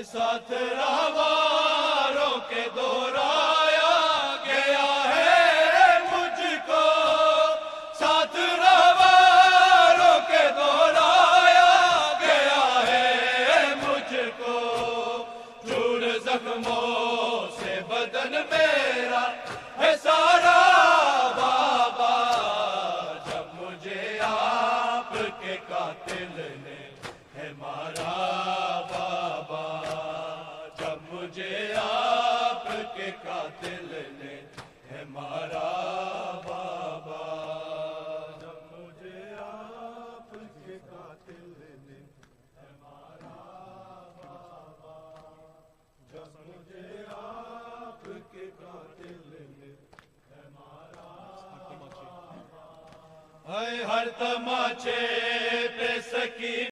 ساتھ راہواروں کے دوہرایا گیا ہے مجھ کو، ساتھ راہواروں کے دوہرایا گیا ہے مجھ کو، چور زخموں سے بدن میرا ہے سارا بابا، جب مجھے آپ کے قاتل نے ہے مارا بابا، جب مجھے آپ کے قاتل نے ہے مارا بابا، جب مجھے آپ کے قاتل نے ہے مارا بابا، جب مجھے آپ کے قاتل نے ہے مارا بابا، ہر تماچے پہ سکینہ